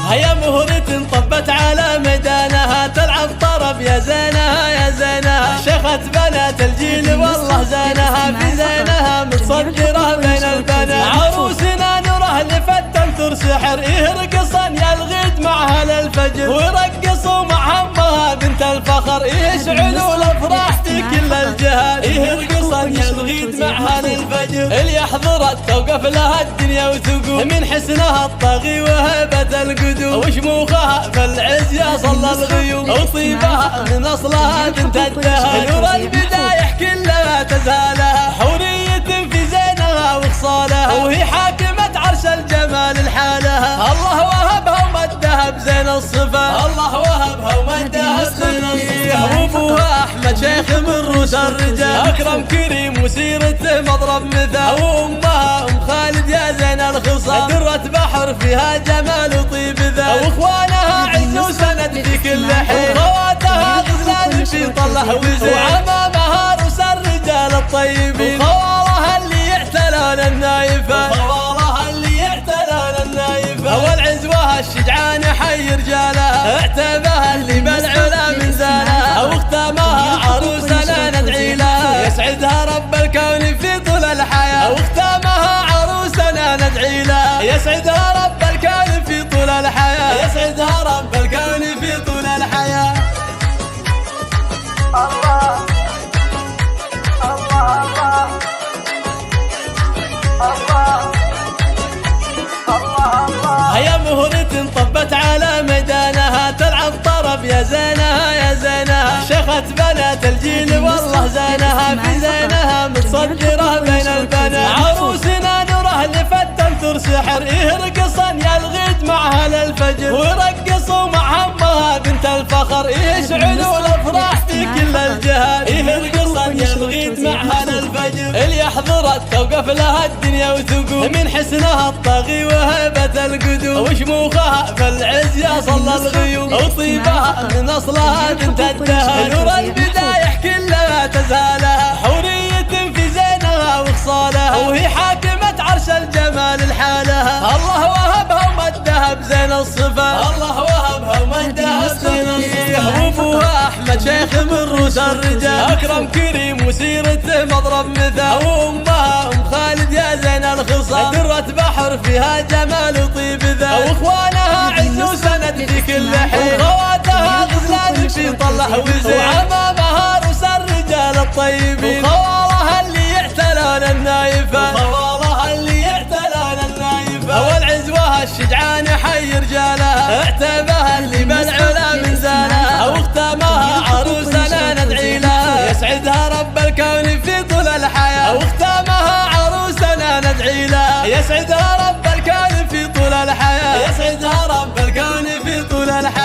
هيا مهرة طبت على ميدانها تلعب طرب يا زينها يا زينها، شيخة بنات الجيل والله زينها في زينها متصدرة بين البنات، عروسنا نوره لفتن ترسحر يرقصن يا الغيد معها للفجر، ويرقصوا مع امها بنت الفخر يشعلوا الافراح في كل الجهات، يرقصن يا الغيد معها للفجر، اللي يحضرت توقف لها الدنيا وتقوم من حسنها الطاغي وهبة القدوم، وشموخها في العز يا صلى الغيوم، وطيبها من اصلها بنت الدهر، نور البدايح كلها تزهالها، حورية في زينها وخصالها، وهي حاكمة عرش الجمال لحالها، الله وهبها ومدها بزين الصفا، الله وهبها ومدها بزين الصفا، وابوها احمد شيخ من روس الرجال، اكرم كريم وسيرته مضرب مثال، وامها ام خالد يا زين الخصال، درة بحر فيها جمال وطيب ذا، واخوانها عز وسند في كل حين، خواتها غزلان في طله وزين، وعمامها روس الرجال الطيبين، وخوالها اللي يعتلون النايفه، وخوالها اللي يعتلون النايفه، والعزوها الشجعان حي رجالها، اعتبها اللي بالعلا من زالها، واختامها عروسنا ندعي لها، يسعدها رب الكون في طول الحياه، واختامها عروسنا ندعي لها، يسعدها رب الكون في طول الحياه، يسعدها رب الكون في طول الحياه. الله الله الله الله الله. هيا مهرة طبت على ميدانها تلعب طرب يا زينها يا زينها، شيخة بنات الجيل والله زينها في زينها متصدرة بين البنات، عروسنا نوره لفتن ترسحر يرقصن يا الغيد معها للفجر، ويرقصوا مع امها بنت الفخر يشعلوا الافراح في كل الجهات، يرقصن يا الغيد معها للفجر، اللي يحضرت توقف لها الدنيا وتقوم من حسنها الطاغي وهبة القدوم، وشموخها في العز يا صلى الغيوم، وطيبها من اصلها بنت الدهر، نور البدايح كلها تزهالها، حورية في زينها وخصالها، وهي حاكمة عرش الجمال لحالها، الله وهبها ومدها بزين الصفا، الله وهبها ومدها بزين الصفا، وابوها احمد شيخ من روس الرجال، اكرم كريم وسيرته مضرب مثال، وامها ام خالد يا زين الخصال، درة بحر فيها جمال وطيب ذا، واخوانها عز وسند في كل حين، خواتها غزلان في طله وزين، وعمامها روس الرجال الطيبين، وخوالها اللي يعتلون النايفه، وخوالها اللي يعتلون النايفه، والعزوها الشجعان حي رجالها، اعتبها اللي بالعلا من زالها، واختامها عروسنا ندعي لها، يسعدها رب الكون في طول الحياه، واختامها عروسنا ندعي لها، يسعدها رب الكون في طول الحياه، يسعدها رب الكون في طول الحياه.